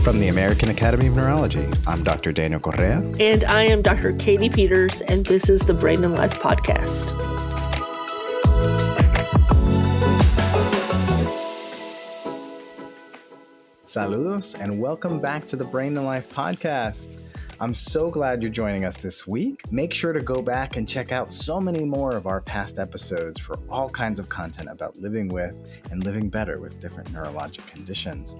From the American Academy of Neurology, I'm Dr. Daniel Correa. And I am Dr. Katie Peters, and this is the Brain and Life Podcast. Saludos, and welcome back to the Brain and Life Podcast. I'm so glad you're joining us this week. Make sure to go back and check out so many more of our past episodes for all kinds of content about living with and living better with different neurologic conditions.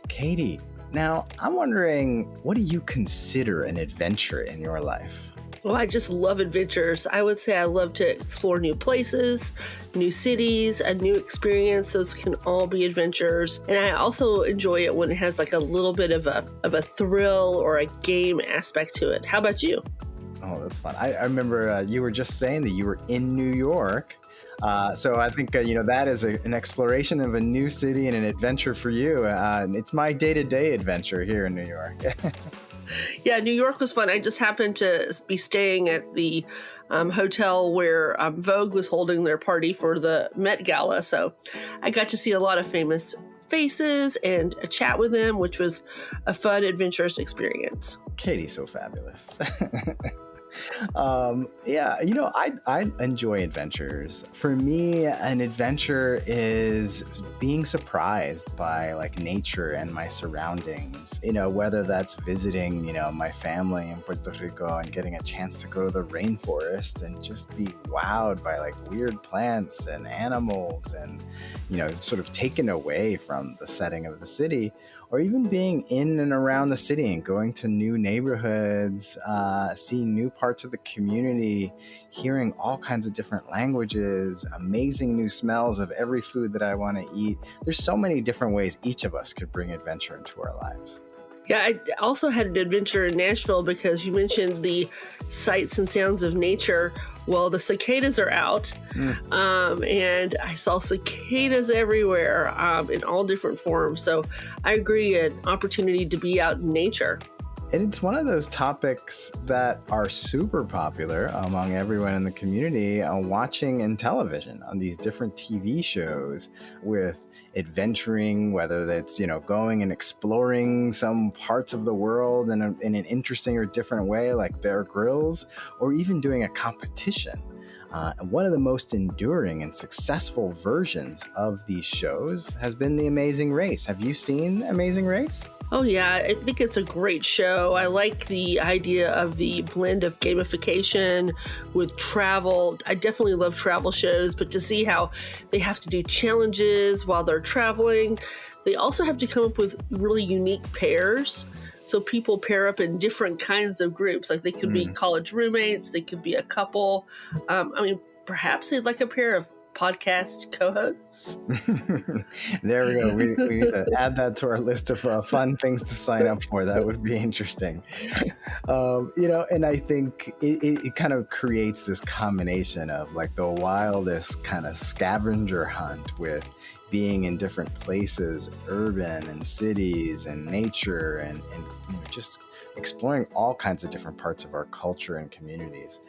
Katie, now I'm wondering, what do you consider an adventure in your life? Well, I just love adventures. I would say I love to explore new places, new cities, a new experience. Those can all be adventures. And I also enjoy it when it has like a little bit of a thrill or a game aspect to it. How about you? Oh, that's fun. I remember you were just saying that you were in New York. So I think, that is an exploration of a new city and an adventure for you. It's my day-to-day adventure here in New York. Yeah, New York was fun. I just happened to be staying at the hotel where Vogue was holding their party for the Met Gala. So I got to see a lot of famous faces and chat with them, which was a fun, adventurous experience. Katie's so fabulous. I enjoy adventures. For me, an adventure is being surprised by like nature and my surroundings, whether that's visiting, my family in Puerto Rico and getting a chance to go to the rainforest and just be wowed by like weird plants and animals and, sort of taken away from the setting of the city. Or even being in and around the city and going to new neighborhoods, seeing new parts of the community, hearing all kinds of different languages, amazing new smells of every food that I want to eat. There's so many different ways each of us could bring adventure into our lives. Yeah, I also had an adventure in Nashville because you mentioned the sights and sounds of nature. Well, the cicadas are out, and I saw cicadas everywhere in all different forms. So I agree, an opportunity to be out in nature. And it's one of those topics that are super popular among everyone in the community watching in television on these different TV shows with adventuring, whether that's, going and exploring some parts of the world in an interesting or different way, like Bear Grylls, or even doing a competition. One of the most enduring and successful versions of these shows has been The Amazing Race. Have you seen Amazing Race? Oh, yeah. I think it's a great show. I like the idea of the blend of gamification with travel. I definitely love travel shows, but to see how they have to do challenges while they're traveling, they also have to come up with really unique pairs. So people pair up in different kinds of groups. Like they could be college roommates, they could be a couple. Perhaps they'd like a pair of podcast co-hosts. There we go. We need to add that to our list of fun things to sign up for. That would be interesting. And I think it kind of creates this combination of like the wildest kind of scavenger hunt with being in different places, urban and cities and nature and just exploring all kinds of different parts of our culture and communities.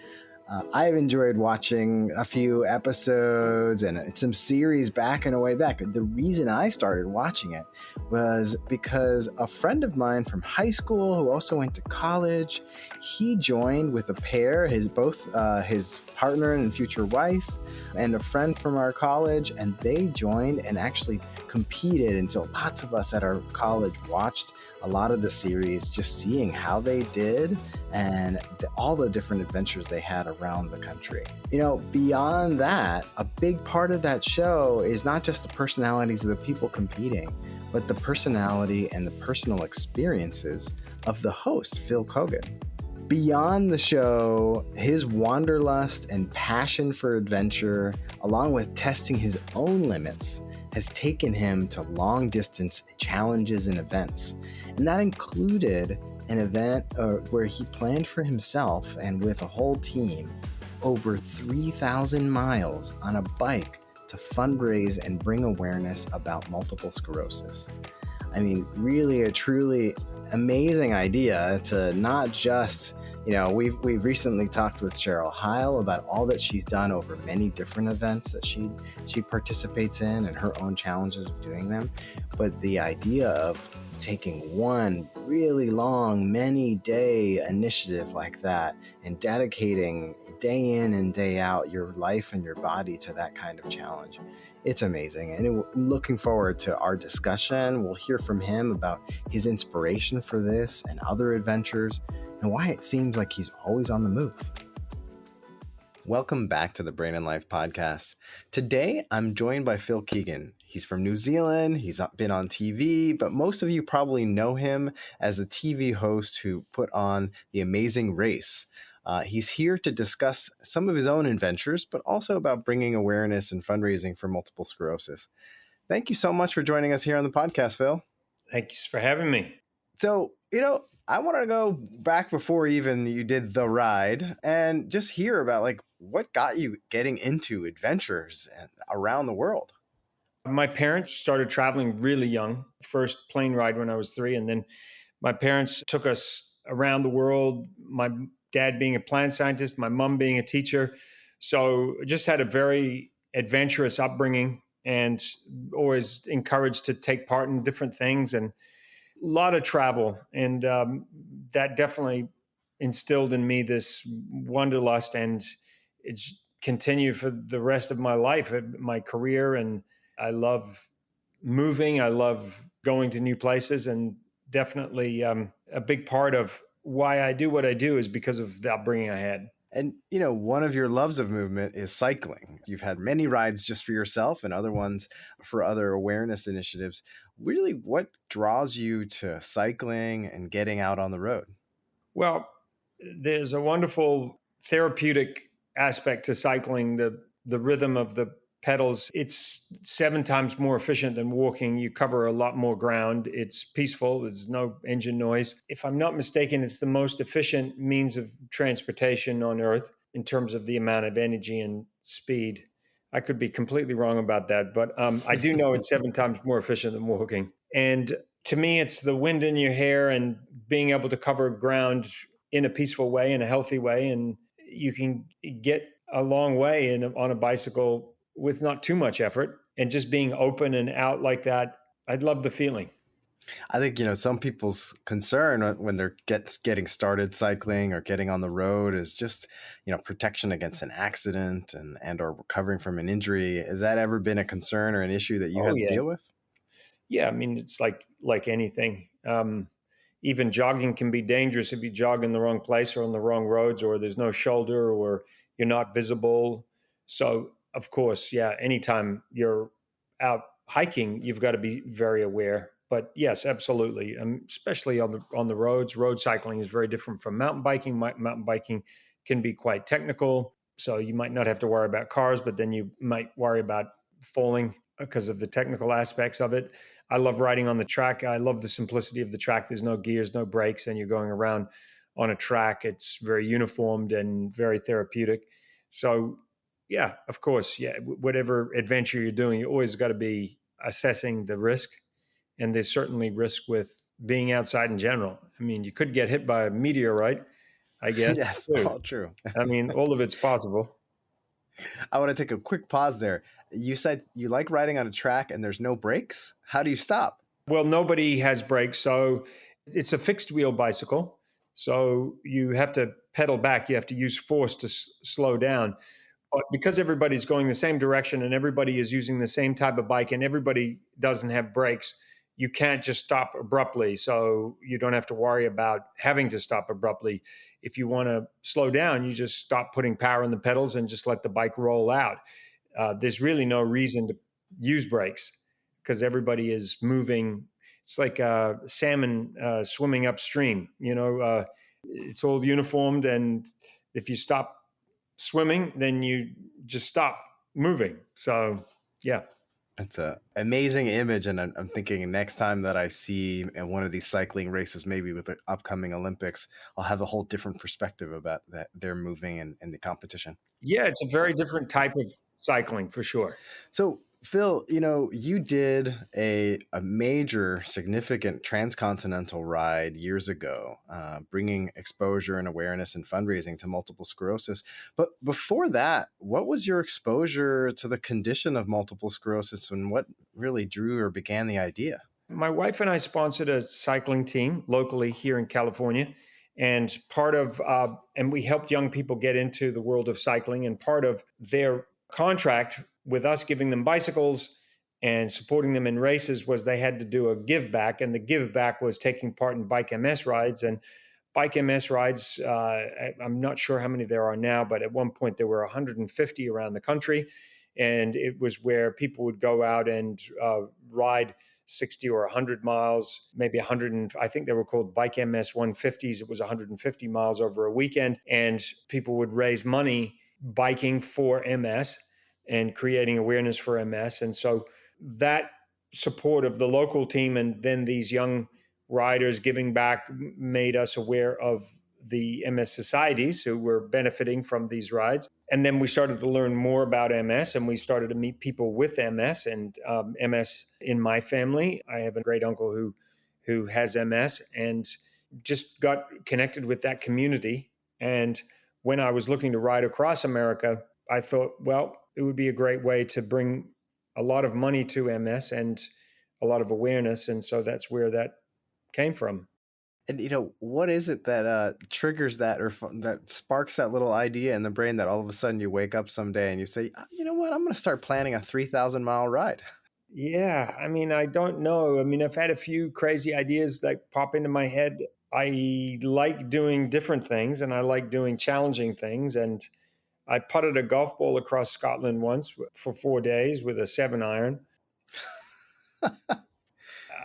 I've enjoyed watching a few episodes and some series back and way back. The reason I started watching it was because a friend of mine from high school who also went to college, he joined with a pair, his partner and future wife, and a friend from our college, and they joined and actually competed. And so lots of us at our college watched a lot of the series, just seeing how they did and all the different adventures they had around the country. Beyond that, a big part of that show is not just the personalities of the people competing, but the personality and the personal experiences of the host, Phil Keoghan. Beyond the show, his wanderlust and passion for adventure, along with testing his own limits, has taken him to long-distance challenges and events. And that included an event where he planned for himself and with a whole team over 3,000 miles on a bike to fundraise and bring awareness about multiple sclerosis. I mean, really a truly amazing idea to not just, we've recently talked with Cheryl Heil about all that she's done over many different events that she participates in and her own challenges of doing them. But the idea of taking one really long, many day initiative like that and dedicating day in and day out your life and your body to that kind of challenge. It's amazing. And looking forward to our discussion. We'll hear from him about his inspiration for this and other adventures and why it seems like he's always on the move. Welcome back to the Brain and Life podcast. Today, I'm joined by Phil Keoghan. He's from New Zealand. He's been on TV, but most of you probably know him as the TV host who put on The Amazing Race. He's here to discuss some of his own adventures, but also about bringing awareness and fundraising for multiple sclerosis. Thank you so much for joining us here on the podcast, Phil. Thanks for having me. So, I want to go back before even you did the ride and just hear about what got you getting into adventures around the world. My parents started traveling really young. First plane ride when I was 3. And then my parents took us around the world. My dad being a plant scientist, my mom being a teacher. So just had a very adventurous upbringing and always encouraged to take part in different things and a lot of travel. And that definitely instilled in me this wanderlust, and it's continued for the rest of my life, my career. And I love moving. I love going to new places, and definitely a big part of why I do what I do is because of the upbringing I had. And, one of your loves of movement is cycling. You've had many rides just for yourself and other ones for other awareness initiatives. Really, what draws you to cycling and getting out on the road? Well, there's a wonderful therapeutic aspect to cycling, the rhythm of the pedals. It's 7 times more efficient than walking. You cover a lot more ground. It's peaceful. There's no engine noise. If I'm not mistaken, it's the most efficient means of transportation on Earth in terms of the amount of energy and speed. I could be completely wrong about that, but I do know it's 7 times more efficient than walking. And to me, it's the wind in your hair and being able to cover ground in a peaceful way, in a healthy way. And you can get a long way on a bicycle with not too much effort, and just being open and out like that. I'd love the feeling. I think, some people's concern when they're getting started cycling or getting on the road is just, protection against an accident and or recovering from an injury. Has that ever been a concern or an issue that you had to deal with? Yeah. I mean, it's like anything. Even jogging can be dangerous if you jog in the wrong place or on the wrong roads, or there's no shoulder, or you're not visible. So, of course, yeah, anytime you're out hiking, you've got to be very aware. But yes, absolutely, especially on the roads. Road cycling is very different from mountain biking. Mountain biking can be quite technical, so you might not have to worry about cars, but then you might worry about falling because of the technical aspects of it. I love riding on the track. I love the simplicity of the track. There's no gears, no brakes, and you're going around on a track. It's very uniformed and very therapeutic. So, yeah, of course, yeah, whatever adventure you're doing, you always got to be assessing the risk. And there's certainly risk with being outside in general. I mean, you could get hit by a meteorite, I guess. Yes, all true. I mean, all of it's possible. I want to take a quick pause there. You said you like riding on a track and there's no brakes. How do you stop? Well, nobody has brakes. So it's a fixed wheel bicycle. So you have to pedal back. You have to use force to slow down. But because everybody's going the same direction and everybody is using the same type of bike and everybody doesn't have brakes, you can't just stop abruptly. So you don't have to worry about having to stop abruptly. If you want to slow down, you just stop putting power in the pedals and just let the bike roll out. There's really no reason to use brakes because everybody is moving. It's like salmon swimming upstream. It's all uniformed. And if you stop swimming, then you just stop moving. So, yeah. It's an amazing image. And I'm thinking next time that I see in one of these cycling races, maybe with the upcoming Olympics, I'll have a whole different perspective about that they're moving in the competition. Yeah, it's a very different type of cycling for sure. So, Phil, you did a major, significant transcontinental ride years ago, bringing exposure and awareness and fundraising to multiple sclerosis. But before that, what was your exposure to the condition of multiple sclerosis and what really drew or began the idea? My wife and I sponsored a cycling team locally here in California. And and we helped young people get into the world of cycling. And part of their contract with us giving them bicycles and supporting them in races was they had to do a give back. And the give back was taking part in bike MS rides. And bike MS rides, I'm not sure how many there are now, but at one point there were 150 around the country. And it was where people would go out and ride 60 or 100 miles, maybe 100. I think they were called Bike MS 150s. It was 150 miles over a weekend. And people would raise money biking for MS and creating awareness for MS. And so that support of the local team and then these young riders giving back made us aware of the MS societies who were benefiting from these rides. And then we started to learn more about MS, and we started to meet people with MS and MS in my family. I have a great uncle who has MS, and just got connected with that community. And when I was looking to ride across America, I thought, well, it would be a great way to bring a lot of money to MS and a lot of awareness. And so that's where that came from. And what is it that triggers that or that sparks that little idea in the brain that all of a sudden you wake up someday and you say, you know what, I'm going to start planning a 3,000-mile ride? Yeah, I mean, I don't know. I mean, I've had a few crazy ideas that pop into my head. I like doing different things and I like doing challenging things. And I putted a golf ball across Scotland once for 4 days with a 7-iron.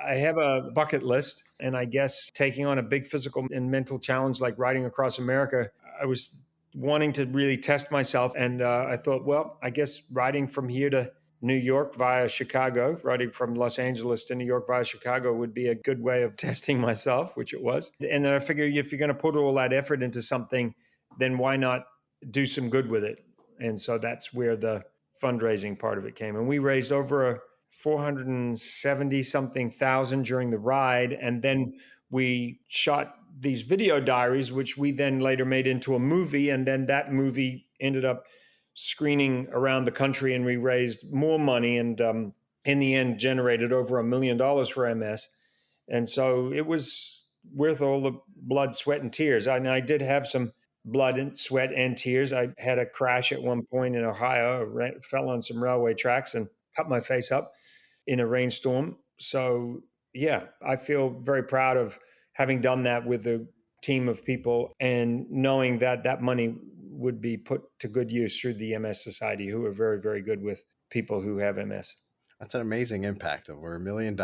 I have a bucket list, and I guess taking on a big physical and mental challenge like riding across America, I was wanting to really test myself. And I thought, well, I guess riding from here to New York via Chicago, riding from Los Angeles to New York via Chicago would be a good way of testing myself, which it was. And then I figured if you're going to put all that effort into something, then why not do some good with it? And so that's where the fundraising part of it came. And we raised over 470 something thousand during the ride. And then we shot these video diaries, which we then later made into a movie. And then that movie ended up screening around the country, and we raised more money and in the end generated over $1 million for MS. And so it was worth all the blood, sweat, and tears. I did have some blood and sweat and tears. I had a crash at one point in Ohio, fell on some railway tracks and cut my face up in a rainstorm. So yeah, I feel very proud of having done that with a team of people and knowing that that money would be put to good use through the MS Society, who are very, very good with people who have MS. That's an amazing impact, over $1 million.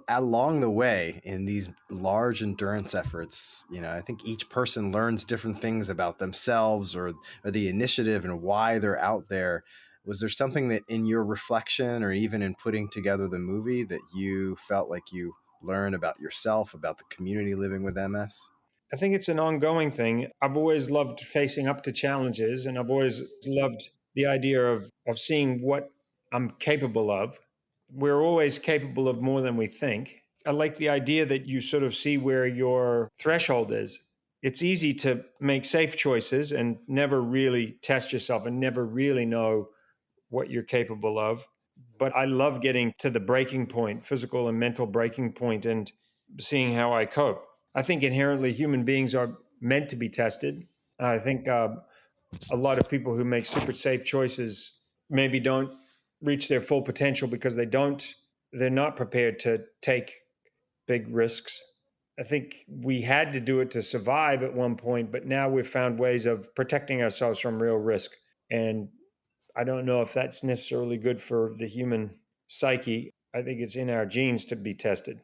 Along the way in these large endurance efforts, I think each person learns different things about themselves or the initiative and why they're out there. Was there something that in your reflection or even in putting together the movie that you felt like you learned about yourself, about the community living with MS? I think it's an ongoing thing. I've always loved facing up to challenges, and I've always loved the idea of seeing what I'm capable of. We're always capable of more than we think. I like the idea that you sort of see where your threshold is. It's easy to make safe choices and never really test yourself and never really know what you're capable of. But I love getting to the breaking point, physical and mental breaking point, and seeing how I cope. I think inherently human beings are meant to be tested. I think a lot of people who make super safe choices maybe don't reach their full potential because they're not prepared to take big risks. I think we had to do it to survive at one point, but now we've found ways of protecting ourselves from real risk. And I don't know if that's necessarily good for the human psyche. I think it's in our genes to be tested.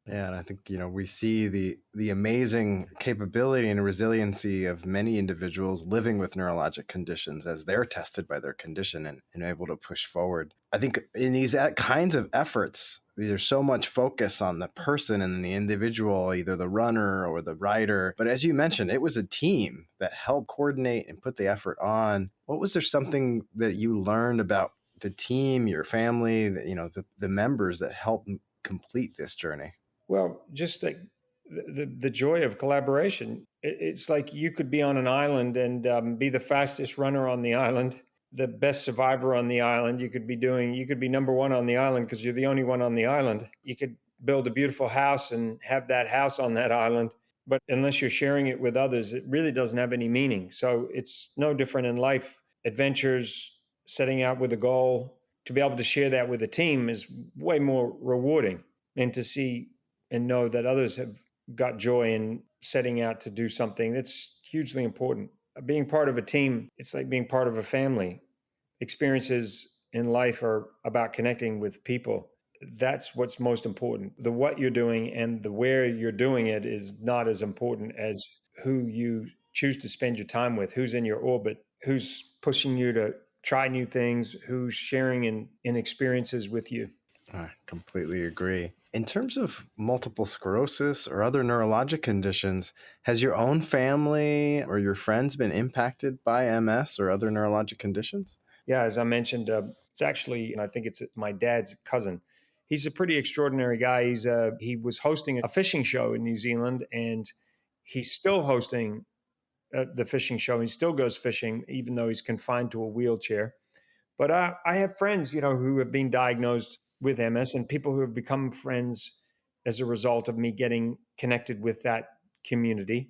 Yeah, and I think we see the amazing capability and resiliency of many individuals living with neurologic conditions as they're tested by their condition and able to push forward. I think in these kinds of efforts, there's so much focus on the person and the individual, either the runner or the rider. But as you mentioned, it was a team that helped coordinate and put the effort on. What was there something that you learned about the team, your family, the members that helped complete this journey? Well, just like the joy of collaboration. It's like you could be on an island and be the fastest runner on the island, the best survivor on the island. You could be number one on the island because you're the only one on the island. You could build a beautiful house and have that house on that island. But unless you're sharing it with others, it really doesn't have any meaning. So it's no different in life. Adventures, setting out with a goal, to be able to share that with a team is way more rewarding. And to see and know that others have got joy in setting out to do something, that's hugely important. Being part of a team, it's like being part of a family. Experiences in life are about connecting with people. That's what's most important. The what you're doing and the where you're doing it is not as important as who you choose to spend your time with, who's in your orbit, who's pushing you to try new things, who's sharing in experiences with you. I completely agree. In terms of multiple sclerosis or other neurologic conditions, has your own family or your friends been impacted by MS or other neurologic conditions? Yeah, as I mentioned, it's actually, and I think it's my dad's cousin. He's a pretty extraordinary guy. He was hosting a fishing show in New Zealand, and he's still hosting the fishing show. He still goes fishing, even though he's confined to a wheelchair. But I have friends, who have been diagnosed with MS, and people who have become friends as a result of me getting connected with that community.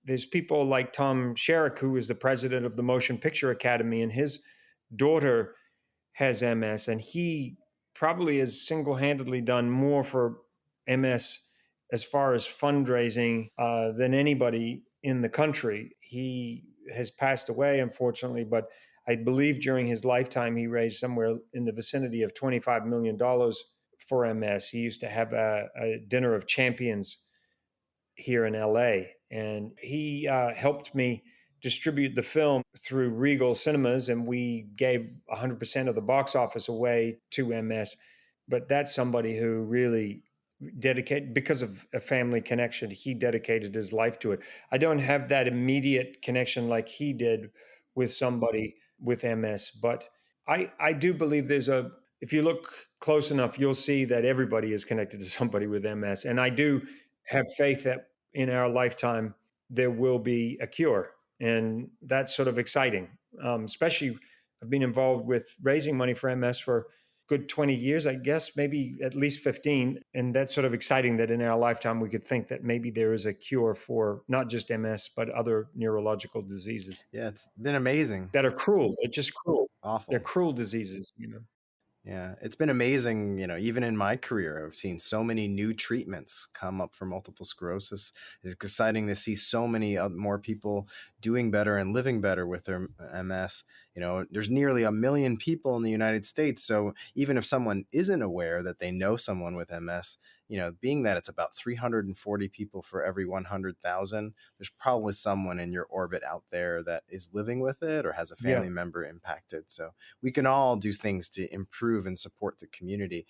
There's people like Tom Sherrick, who is the president of the Motion Picture Academy, and his daughter has MS, and he probably has single-handedly done more for MS as far as fundraising than anybody in the country. He has passed away, unfortunately, but I believe during his lifetime, he raised somewhere in the vicinity of $25 million for MS. He used to have a dinner of champions here in LA, and he helped me distribute the film through Regal Cinemas, and we gave 100% of the box office away to MS. But that's somebody who really dedicated, because of a family connection, he dedicated his life to it. I don't have that immediate connection like he did with somebody with MS, but I do believe if you look close enough, you'll see that everybody is connected to somebody with MS. And I do have faith that in our lifetime, there will be a cure. And that's sort of exciting. Especially, I've been involved with raising money for MS for good 20 years, I guess, maybe at least 15. And that's sort of exciting that in our lifetime, we could think that maybe there is a cure for not just MS, but other neurological diseases. Yeah, it's been amazing. That are cruel. They're just cruel. Awful. They're cruel diseases, Yeah, it's been amazing. Even in my career, I've seen so many new treatments come up for multiple sclerosis. It's exciting to see so many more people doing better and living better with their MS. There's nearly 1 million people in the United States. So even if someone isn't aware that they know someone with MS, being that it's about 340 people for every 100,000, there's probably someone in your orbit out there that is living with it or has a family member impacted. So we can all do things to improve and support the community.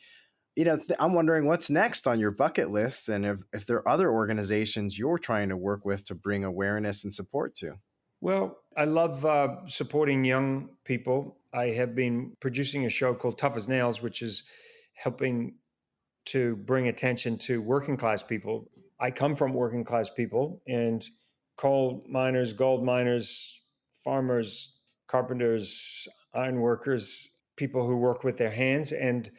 I'm wondering what's next on your bucket list, and if there are other organizations you're trying to work with to bring awareness and support to. Well, I love supporting young people. I have been producing a show called Tough as Nails, which is helping to bring attention to working class people. I come from working class people, and coal miners, gold miners, farmers, carpenters, iron workers, people who work with their hands. And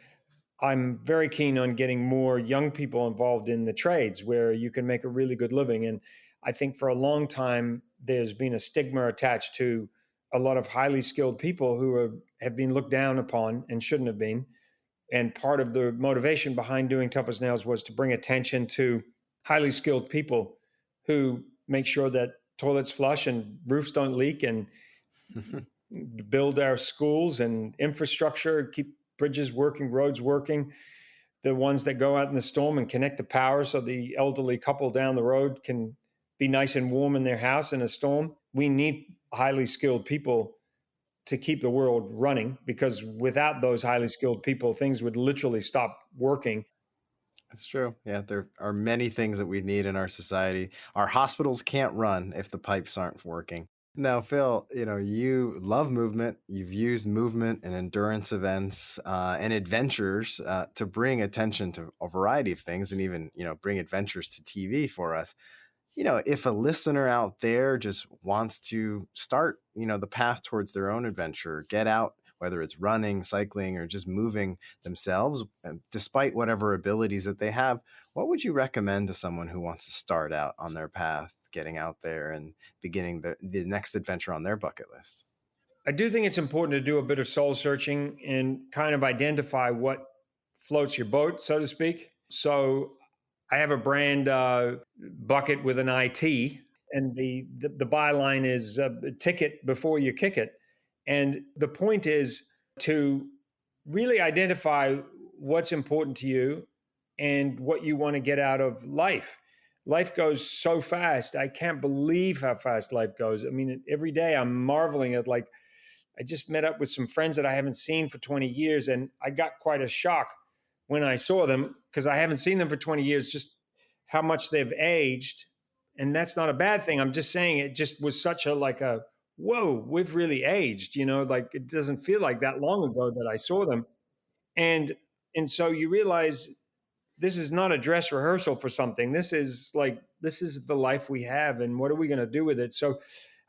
I'm very keen on getting more young people involved in the trades where you can make a really good living. And I think for a long time, there's been a stigma attached to a lot of highly skilled people who have been looked down upon and shouldn't have been. And part of the motivation behind doing Tough as Nails was to bring attention to highly skilled people who make sure that toilets flush and roofs don't leak, and build our schools and infrastructure, keep bridges working, roads working, the ones that go out in the storm and connect the power so the elderly couple down the road can be nice and warm in their house in a storm. We need highly skilled people to keep the world running, because without those highly skilled people, things would literally stop working. That's true. Yeah, there are many things that we need in our society. Our hospitals can't run if the pipes aren't working. Now, Phil, you love movement. You've used movement and endurance events and adventures to bring attention to a variety of things, and even, bring adventures to TV for us. if a listener out there just wants to start, the path towards their own adventure, get out, whether it's running, cycling, or just moving themselves, despite whatever abilities that they have, what would you recommend to someone who wants to start out on their path, getting out there and beginning the next adventure on their bucket list? I do think it's important to do a bit of soul searching and kind of identify what floats your boat, so to speak. So I have a brand bucket with an IT, and the byline is ticket before you kick it. And the point is to really identify what's important to you and what you want to get out of life. Life goes so fast. I can't believe how fast life goes. I mean, every day I'm marveling at, like, I just met up with some friends that I haven't seen for 20 years, and I got quite a shock when I saw them, because I haven't seen them for 20 years, just how much they've aged. And that's not a bad thing. I'm just saying it just was such a, like a, whoa, we've really aged, like it doesn't feel like that long ago that I saw them. And and so you realize this is not a dress rehearsal for something. This is the life we have, and what are we going to do with it? So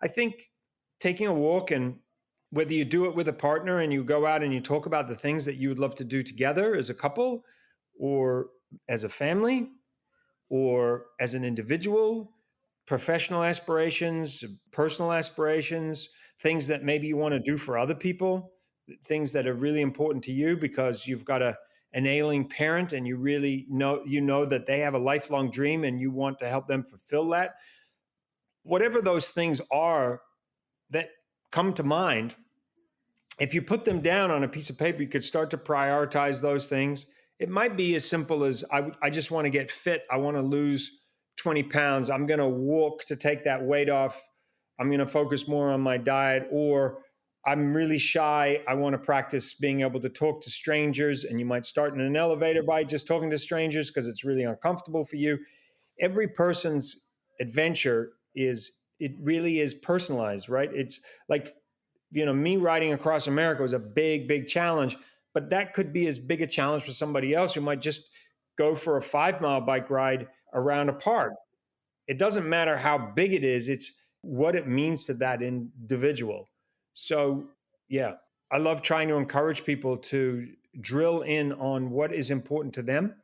I think taking a walk, and whether you do it with a partner and you go out and you talk about the things that you would love to do together as a couple, or as a family, or as an individual, professional aspirations, personal aspirations, things that maybe you want to do for other people, things that are really important to you because you've got an ailing parent, and you really know that they have a lifelong dream and you want to help them fulfill that. Whatever those things are that come to mind, if you put them down on a piece of paper, you could start to prioritize those things. It might be as simple as I just want to get fit. I want to lose 20 pounds. I'm going to walk to take that weight off. I'm going to focus more on my diet. Or I'm really shy. I want to practice being able to talk to strangers. And you might start in an elevator by just talking to strangers because it's really uncomfortable for you. Every person's adventure it really is personalized, right? It's like, me riding across America was a big, big challenge, but that could be as big a challenge for somebody else who might just go for a 5-mile bike ride around a park. It doesn't matter how big it is, it's what it means to that individual. So, yeah, I love trying to encourage people to drill in on what is important to them,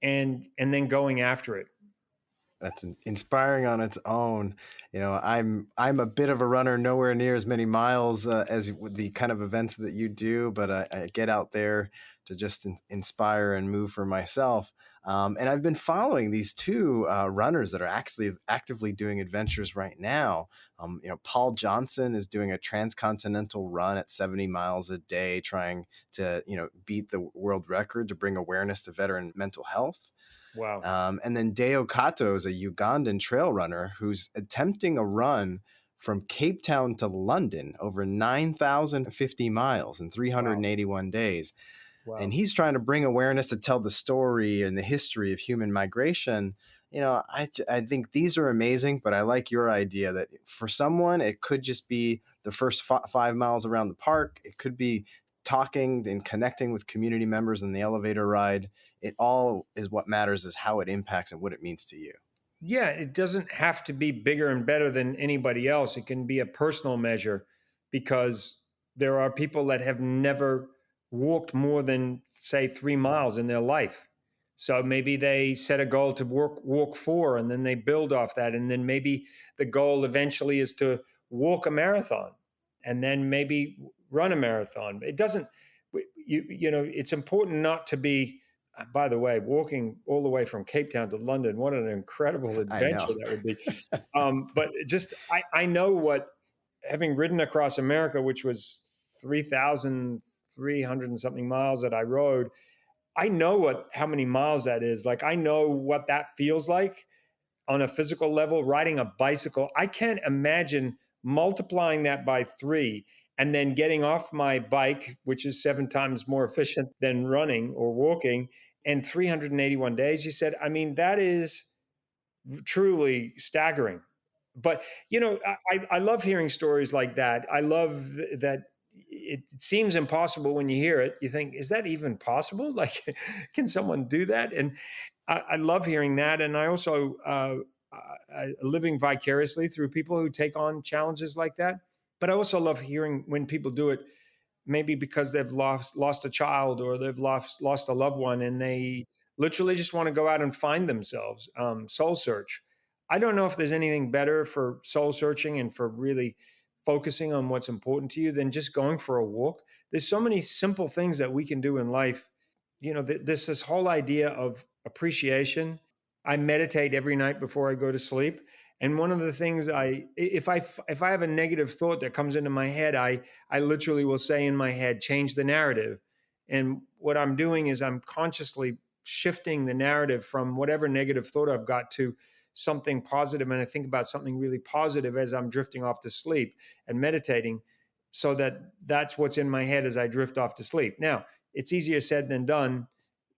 and then going after it. That's inspiring on its own. I'm a bit of a runner, nowhere near as many miles as the kind of events that you do, but I get out there to just inspire and move for myself. And I've been following these two runners that are actually actively doing adventures right now. Paul Johnson is doing a transcontinental run at 70 miles a day, trying to beat the world record to bring awareness to veteran mental health. Wow. And then Deo Kato is a Ugandan trail runner who's attempting a run from Cape Town to London over 9,050 miles in 381 days. Wow. And he's trying to bring awareness to tell the story and the history of human migration. I think these are amazing, but I like your idea that for someone, it could just be the first 5 miles around the park. It could be talking and connecting with community members in the elevator ride. It all is what matters is how it impacts and what it means to you. Yeah, it doesn't have to be bigger and better than anybody else. It can be a personal measure, because there are people that have never walked more than, say, 3 miles in their life. So maybe they set a goal to walk 4, and then they build off that. And then maybe the goal eventually is to walk a marathon, and then maybe run a marathon. It doesn't, it's important not to be, by the way, walking all the way from Cape Town to London, what an incredible adventure that would be. But just, I know what, having ridden across America, which was 3,300 and something miles that I rode, I know how many miles that is. Like, I know what that feels like on a physical level, riding a bicycle. I can't imagine multiplying that by 3 and then getting off my bike, which is 7 times more efficient than running or walking, and 381 days, you said. I mean, that is truly staggering. But, I love hearing stories like that. I love that it seems impossible when you hear it. You think, is that even possible? Like, can someone do that? And I love hearing that. And I also, living vicariously through people who take on challenges like that. But I also love hearing when people do it, maybe because they've lost a child or they've lost a loved one, and they literally just want to go out and find themselves, soul search. I don't know if there's anything better for soul searching and for really focusing on what's important to you than just going for a walk. There's so many simple things that we can do in life. There's this whole idea of appreciation. I meditate every night before I go to sleep. And one of the things if I have a negative thought that comes into my head, I literally will say in my head, change the narrative. And what I'm doing is I'm consciously shifting the narrative from whatever negative thought I've got to something positive. And I think about something really positive as I'm drifting off to sleep and meditating, so that's what's in my head as I drift off to sleep. Now, it's easier said than done,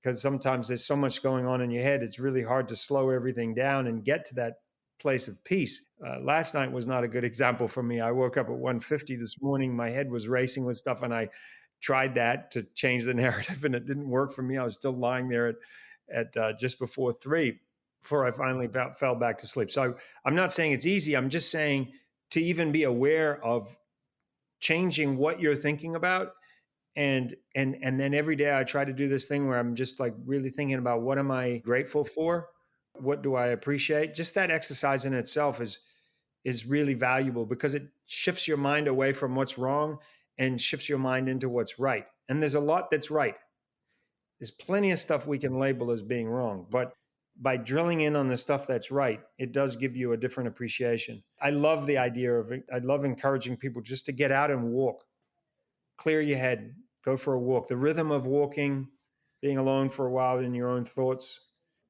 because sometimes there's so much going on in your head. It's really hard to slow everything down and get to that place of peace. Last night was not a good example for me. I woke up at 1:50 this morning. My head was racing with stuff, and I tried that to change the narrative, and it didn't work for me. I was still lying there at just before 3 before I finally fell back to sleep. So I'm not saying it's easy. I'm just saying to even be aware of changing what you're thinking about. And then every day I try to do this thing where I'm just like really thinking about, what am I grateful for? What do I appreciate? Just that exercise in itself is really valuable, because it shifts your mind away from what's wrong and shifts your mind into what's right. And there's a lot that's right. There's plenty of stuff we can label as being wrong, but by drilling in on the stuff that's right, it does give you a different appreciation. I love the idea of it. I love encouraging people just to get out and walk, clear your head, go for a walk. The rhythm of walking, being alone for a while in your own thoughts,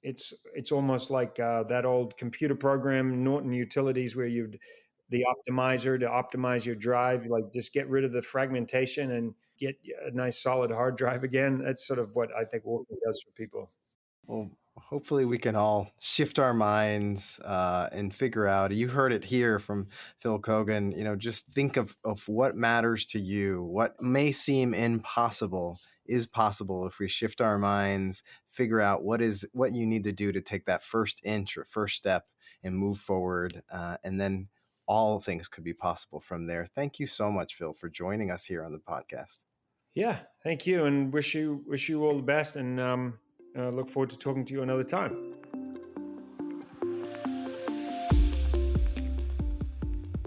it's almost like that old computer program, Norton Utilities, where the optimizer to optimize your drive, like just get rid of the fragmentation and get a nice solid hard drive again. That's sort of what I think walking does for people. Well, hopefully we can all shift our minds and figure out. You heard it here from Phil Keoghan. Just think of what matters to you. What may seem impossible is possible if we shift our minds, figure out what you need to do to take that first inch or first step and move forward. And then all things could be possible from there. Thank you so much, Phil, for joining us here on the podcast. Yeah, thank you, and wish you all the best, and look forward to talking to you another time.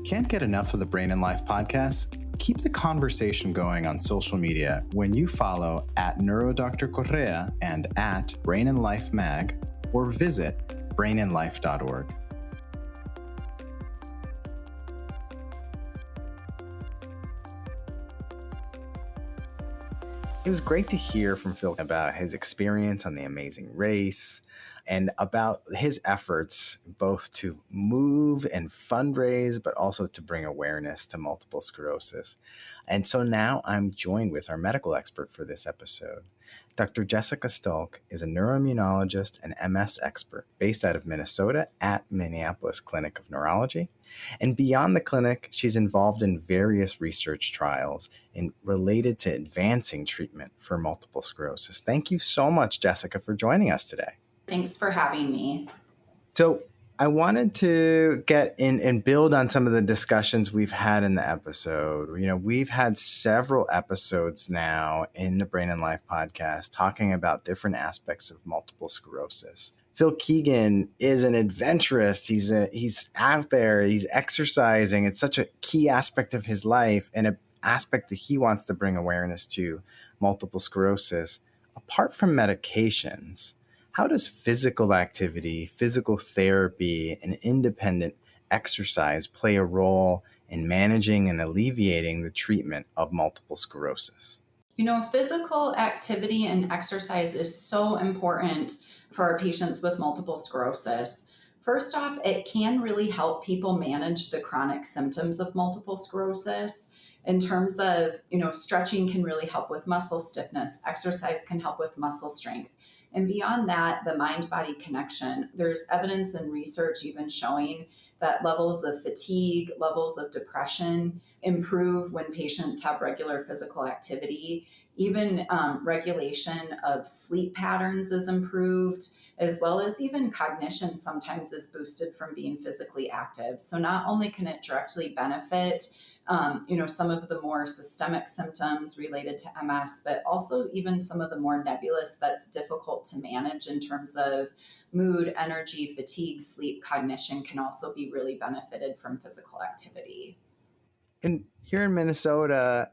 Can't get enough of the Brain and Life podcast? Keep the conversation going on social media when you follow @NeuroDr Correa and @Brain and Life Mag, or visit brainandlife.org. It was great to hear from Phil about his experience on The Amazing Race and about his efforts both to move and fundraise, but also to bring awareness to multiple sclerosis. And so now I'm joined with our medical expert for this episode. Dr. Jessica Stulc is a neuroimmunologist and MS expert based out of Minnesota at Minneapolis Clinic of Neurology. And beyond the clinic, she's involved in various research trials related to advancing treatment for multiple sclerosis. Thank you so much, Jessica, for joining us today. Thanks for having me. So I wanted to get in and build on some of the discussions we've had in the episode. We've had several episodes now in the Brain and Life podcast talking about different aspects of multiple sclerosis. Phil Keoghan is an adventurist. He's out there, he's exercising. It's such a key aspect of his life and an aspect that he wants to bring awareness to multiple sclerosis. Apart from medications, how does physical activity, physical therapy, and independent exercise play a role in managing and alleviating the treatment of multiple sclerosis? Physical activity and exercise is so important for our patients with multiple sclerosis. First off, it can really help people manage the chronic symptoms of multiple sclerosis. In terms of, stretching can really help with muscle stiffness. Exercise can help with muscle strength. And beyond that, the mind-body connection, there's evidence and research even showing that levels of fatigue, levels of depression improve when patients have regular physical activity. Even regulation of sleep patterns is improved, as well as even cognition sometimes is boosted from being physically active. So not only can it directly benefit some of the more systemic symptoms related to MS, but also even some of the more nebulous that's difficult to manage in terms of mood, energy, fatigue, sleep, cognition can also be really benefited from physical activity. And here in Minnesota,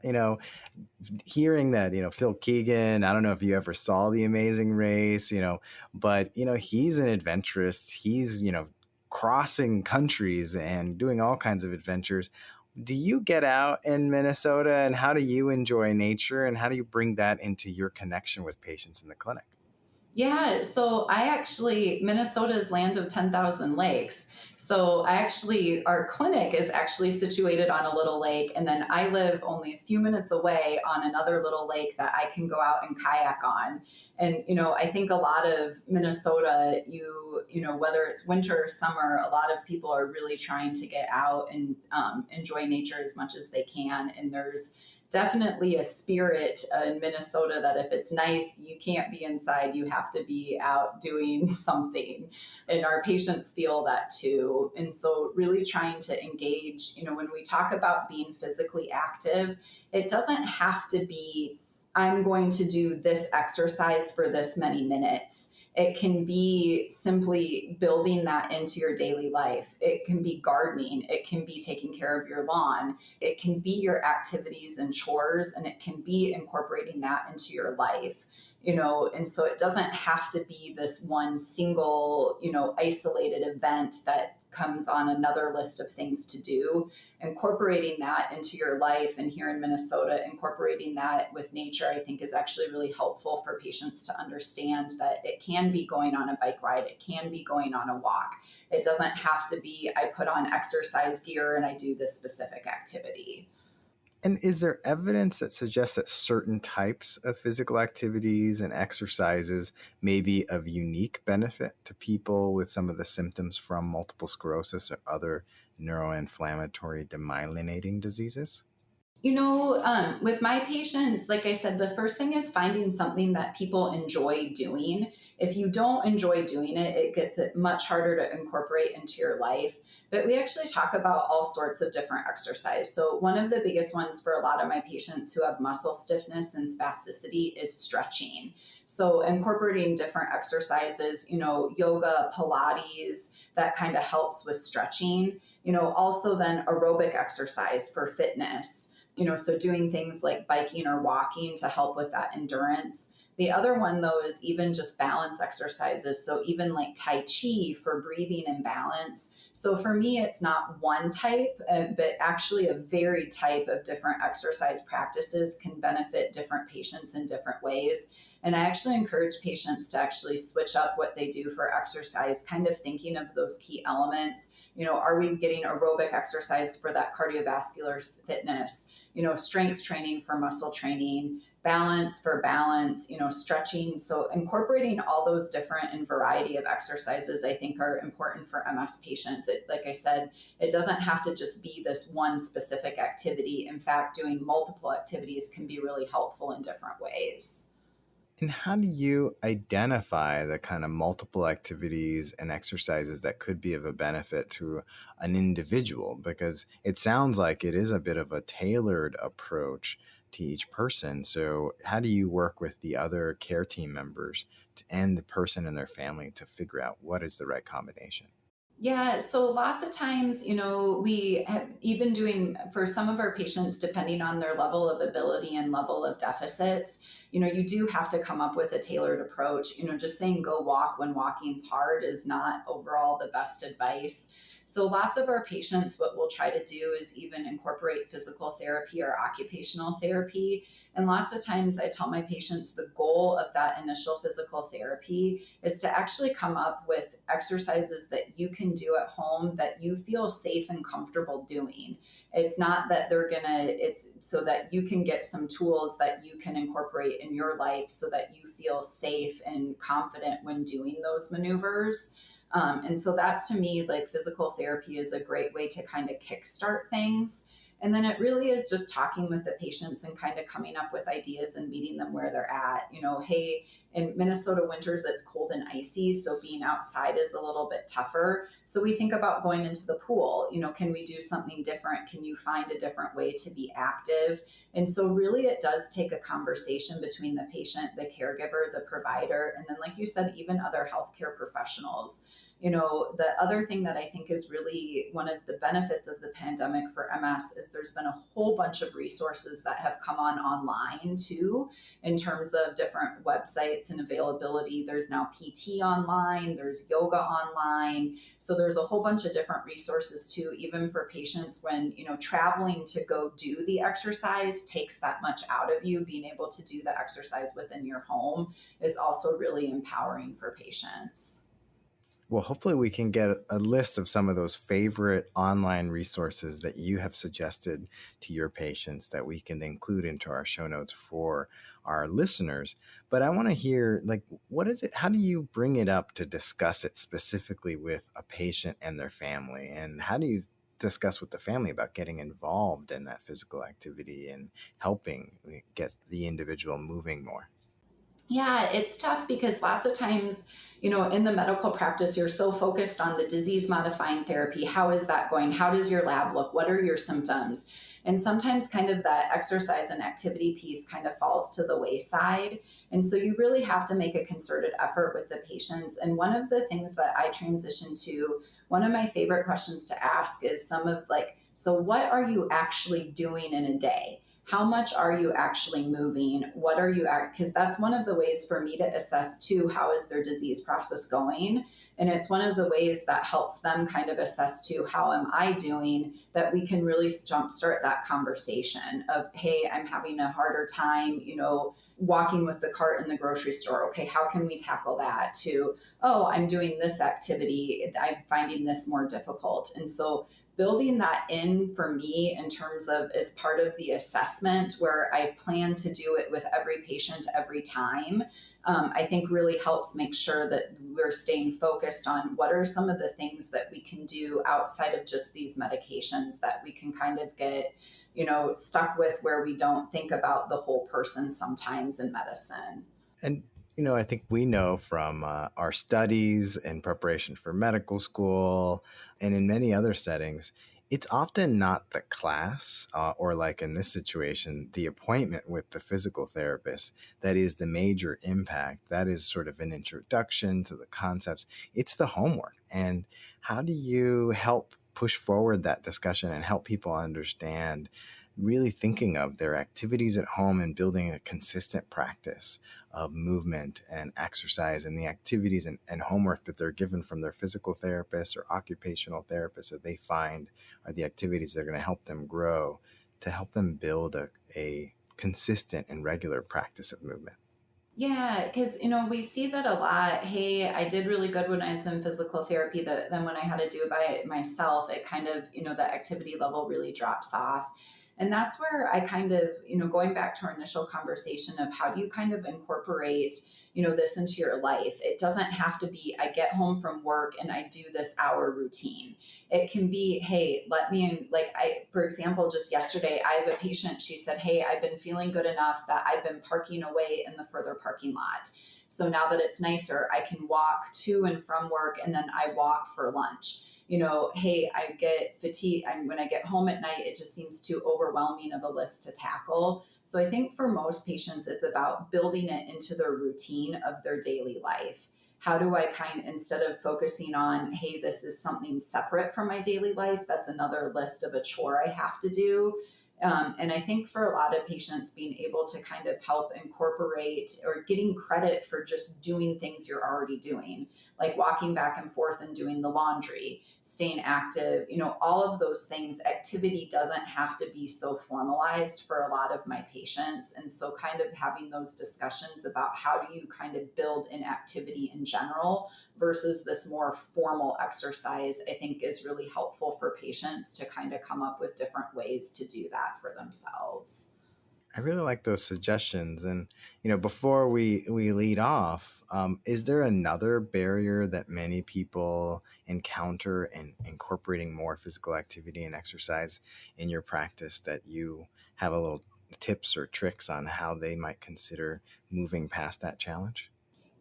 hearing that, Phil Keoghan, I don't know if you ever saw The Amazing Race, but, he's an adventurous. He's, crossing countries and doing all kinds of adventures. Do you get out in Minnesota, and how do you enjoy nature, and how do you bring that into your connection with patients in the clinic? Yeah, so Minnesota is land of 10,000 lakes. So our clinic is actually situated on a little lake, and then I live only a few minutes away on another little lake that I can go out and kayak on. And, I think a lot of Minnesota, whether it's winter or summer, a lot of people are really trying to get out and enjoy nature as much as they can. And there's definitely a spirit in Minnesota that if it's nice, you can't be inside, you have to be out doing something. And our patients feel that too. And so, really trying to engage, when we talk about being physically active, it doesn't have to be, I'm going to do this exercise for this many minutes. It can be simply building that into your daily life. It can be gardening. It can be taking care of your lawn. It can be your activities and chores, and it can be incorporating that into your life. And so it doesn't have to be this one single, isolated event that comes on another list of things to do. Incorporating that into your life, and here in Minnesota, incorporating that with nature, I think is actually really helpful for patients to understand that it can be going on a bike ride, it can be going on a walk. It doesn't have to be, I put on exercise gear and I do this specific activity. And is there evidence that suggests that certain types of physical activities and exercises may be of unique benefit to people with some of the symptoms from multiple sclerosis or other neuroinflammatory demyelinating diseases? With my patients, like I said, the first thing is finding something that people enjoy doing. If you don't enjoy doing it, it gets it much harder to incorporate into your life. But we actually talk about all sorts of different exercise. So one of the biggest ones for a lot of my patients who have muscle stiffness and spasticity is stretching. So incorporating different exercises, yoga, Pilates, that kind of helps with stretching. Also then aerobic exercise for fitness. So doing things like biking or walking to help with that endurance. The other one, though, is even just balance exercises. So even like Tai Chi for breathing and balance. So for me, it's not one type, but actually a varied type of different exercise practices can benefit different patients in different ways. And I actually encourage patients to actually switch up what they do for exercise, kind of thinking of those key elements. Are we getting aerobic exercise for that cardiovascular fitness? Strength training for muscle training, balance for balance, stretching. So incorporating all those different and variety of exercises, I think, are important for MS patients. Like I said, it doesn't have to just be this one specific activity. In fact, doing multiple activities can be really helpful in different ways. And how do you identify the kind of multiple activities and exercises that could be of a benefit to an individual? Because it sounds like it is a bit of a tailored approach to each person. So how do you work with the other care team members and the person and their family to figure out what is the right combination? Yeah, so lots of times, we have even doing for some of our patients, depending on their level of ability and level of deficits, you do have to come up with a tailored approach. Just saying go walk when walking's hard is not overall the best advice. So lots of our patients, what we'll try to do is even incorporate physical therapy or occupational therapy. And lots of times I tell my patients the goal of that initial physical therapy is to actually come up with exercises that you can do at home that you feel safe and comfortable doing. It's not that it's so that you can get some tools that you can incorporate in your life so that you feel safe and confident when doing those maneuvers. And so that to me, like physical therapy is a great way to kind of kickstart things. And then it really is just talking with the patients and kind of coming up with ideas and meeting them where they're at. Hey, in Minnesota winters, it's cold and icy, so being outside is a little bit tougher. So we think about going into the pool. Can we do something different? Can you find a different way to be active? And so really it does take a conversation between the patient, the caregiver, the provider, and then like you said, even other healthcare professionals. The other thing that I think is really one of the benefits of the pandemic for MS is there's been a whole bunch of resources that have come online too, in terms of different websites and availability. There's now PT online, there's yoga online. So there's a whole bunch of different resources too, even for patients when, traveling to go do the exercise takes that much out of you. Being able to do the exercise within your home is also really empowering for patients. Well, hopefully we can get a list of some of those favorite online resources that you have suggested to your patients that we can include into our show notes for our listeners. But I want to hear, like, what is it? How do you bring it up to discuss it specifically with a patient and their family? And how do you discuss with the family about getting involved in that physical activity and helping get the individual moving more? Yeah, it's tough because lots of times, in the medical practice, you're so focused on the disease modifying therapy. How is that going? How does your lab look? What are your symptoms? And sometimes kind of that exercise and activity piece kind of falls to the wayside. And so you really have to make a concerted effort with the patients. And one of the things that I transition to, one of my favorite questions to ask is some of like, so what are you actually doing in a day? How much are you actually moving? What are you because that's one of the ways for me to assess too, how is their disease process going? And it's one of the ways that helps them kind of assess too, how am I doing, that we can really jumpstart that conversation of, hey, I'm having a harder time, walking with the cart in the grocery store. Okay, how can we tackle that? To, oh, I'm doing this activity, I'm finding this more difficult. And so building that in for me in terms of as part of the assessment where I plan to do it with every patient every time, I think really helps make sure that we're staying focused on what are some of the things that we can do outside of just these medications that we can kind of get, stuck with where we don't think about the whole person sometimes in medicine. And, I think we know from our studies in preparation for medical school and in many other settings, it's often not the class or, like in this situation, the appointment with the physical therapist that is the major impact. That is sort of an introduction to the concepts. It's the homework. And how do you help push forward that discussion and help people understand really thinking of their activities at home and building a consistent practice of movement and exercise and the activities and homework that they're given from their physical therapist or occupational therapist that they find are the activities that are going to help them grow, to help them build a consistent and regular practice of movement. Yeah, because we see that a lot. Hey, I did really good when I was in physical therapy. That then when I had to do it by myself, it kind of the activity level really drops off, and that's where I kind of going back to our initial conversation of how do you kind of incorporate this into your life. It doesn't have to be I get home from work and I do this hour routine. It can be, hey, let me in. Like for example, just yesterday, I have a patient. She said, hey, I've been feeling good enough that I've been parking away in the further parking lot. So now that it's nicer, I can walk to and from work and then I walk for lunch. Hey, I get fatigued. When I get home at night, it just seems too overwhelming of a list to tackle. So I think for most patients, it's about building it into their routine of their daily life. How do I instead of focusing on, hey, this is something separate from my daily life, that's another list of a chore I have to do. And I think for a lot of patients, being able to kind of help incorporate or getting credit for just doing things you're already doing, like walking back and forth and doing the laundry, staying active, all of those things, activity doesn't have to be so formalized for a lot of my patients. And so kind of having those discussions about how do you kind of build an activity in general versus this more formal exercise, I think is really helpful for patients to kind of come up with different ways to do that for themselves. I really like those suggestions. And, before we lead off, is there another barrier that many people encounter in incorporating more physical activity and exercise in your practice that you have a little tips or tricks on how they might consider moving past that challenge?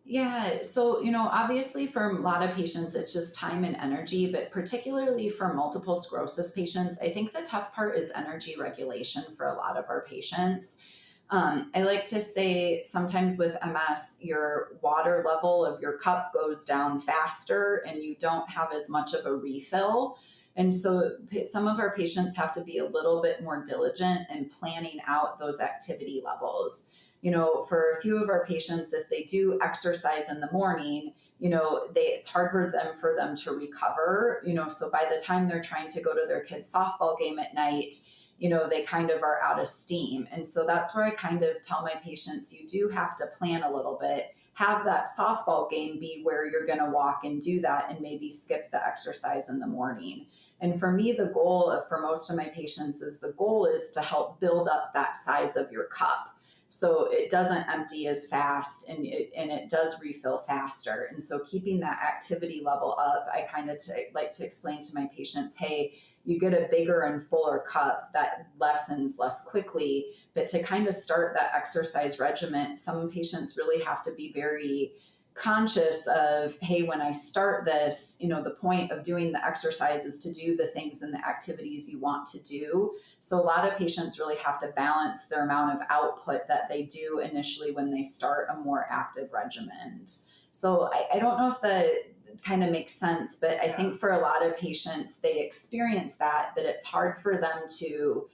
Yeah. So, obviously for a lot of patients, it's just time and energy, but particularly for multiple sclerosis patients, I think the tough part is energy regulation for a lot of our patients. I like to say sometimes with MS, your water level of your cup goes down faster and you don't have as much of a refill. And so some of our patients have to be a little bit more diligent in planning out those activity levels. For a few of our patients, if they do exercise in the morning, it's hard for them to recover, so by the time they're trying to go to their kid's softball game at night, they kind of are out of steam. And so that's where I kind of tell my patients, you do have to plan a little bit, have that softball game be where you're going to walk and do that and maybe skip the exercise in the morning. And for me, the goal for most of my patients is to help build up that size of your cup, so it doesn't empty as fast and it does refill faster. And so keeping that activity level up, I kind of like to explain to my patients, hey, you get a bigger and fuller cup that lessens less quickly. But to kind of start that exercise regimen, some patients really have to be very conscious of, hey, when I start this, the point of doing the exercise is to do the things and the activities you want to do. So a lot of patients really have to balance their amount of output that they do initially when they start a more active regimen. So I don't know if that kind of makes sense, but I think for a lot of patients, they experience that, but it's hard for them to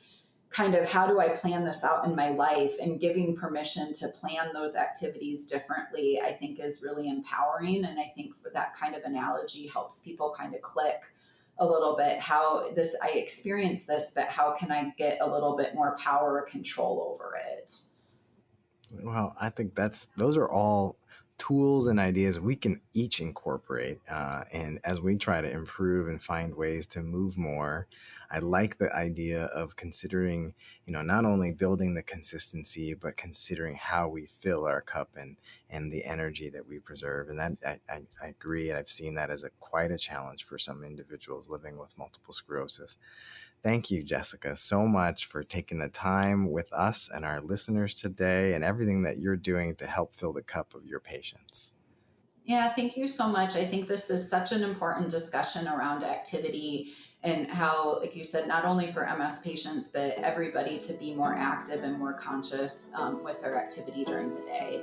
kind of, how do I plan this out in my life? And giving permission to plan those activities differently, I think is really empowering. And I think for that kind of analogy helps people kind of click a little bit I experience this, but how can I get a little bit more power or control over it? Well, I think those are all tools and ideas we can each incorporate. And as we try to improve and find ways to move more, I like the idea of considering, not only building the consistency, but considering how we fill our cup and the energy that we preserve. And that I agree. I've seen that as quite a challenge for some individuals living with multiple sclerosis. Thank you, Jessica, so much for taking the time with us and our listeners today and everything that you're doing to help fill the cup of your patients. Yeah, thank you so much. I think this is such an important discussion around activity and how, like you said, not only for MS patients, but everybody to be more active and more conscious with their activity during the day.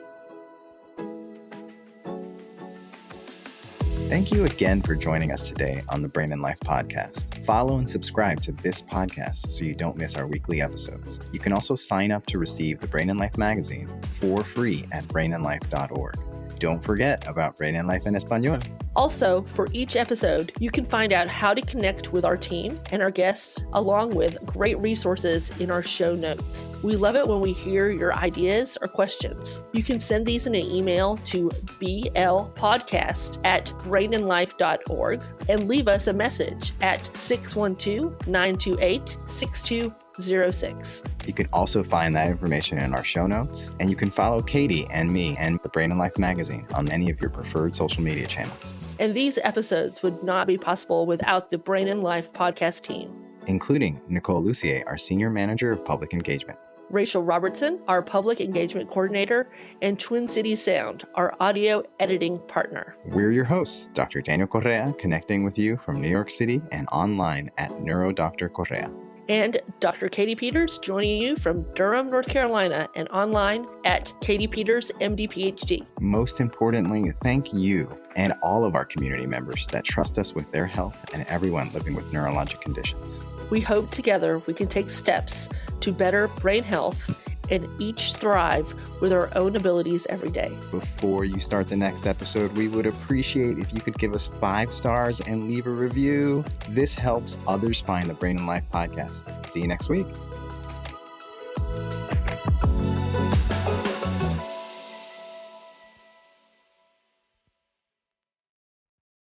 Thank you again for joining us today on the Brain and Life podcast. Follow and subscribe to this podcast so you don't miss our weekly episodes. You can also sign up to receive the Brain and Life magazine for free at brainandlife.org. Don't forget about Brain and Life en Español. Also, for each episode, you can find out how to connect with our team and our guests, along with great resources in our show notes. We love it when we hear your ideas or questions. You can send these in an email to blpodcast@brainandlife.org and leave us a message at 612-928-6206. You can also find that information in our show notes, and you can follow Katie and me and the Brain and Life magazine on any of your preferred social media channels. And these episodes would not be possible without the Brain and Life podcast team, including Nicole Lucier, our Senior Manager of Public Engagement, Rachel Robertson, our Public Engagement Coordinator, and Twin Cities Sound, our audio editing partner. We're your hosts, Dr. Daniel Correa, connecting with you from New York City and online at NeuroDr Correa. And Dr. Katie Peters joining you from Durham, North Carolina, and online at Katie Peters, MD, PhD. Most importantly, thank you and all of our community members that trust us with their health and everyone living with neurologic conditions. We hope together we can take steps to better brain health and each thrive with our own abilities every day. Before you start the next episode, we would appreciate if you could give us 5 stars and leave a review. This helps others find the Brain and Life podcast. See you next week.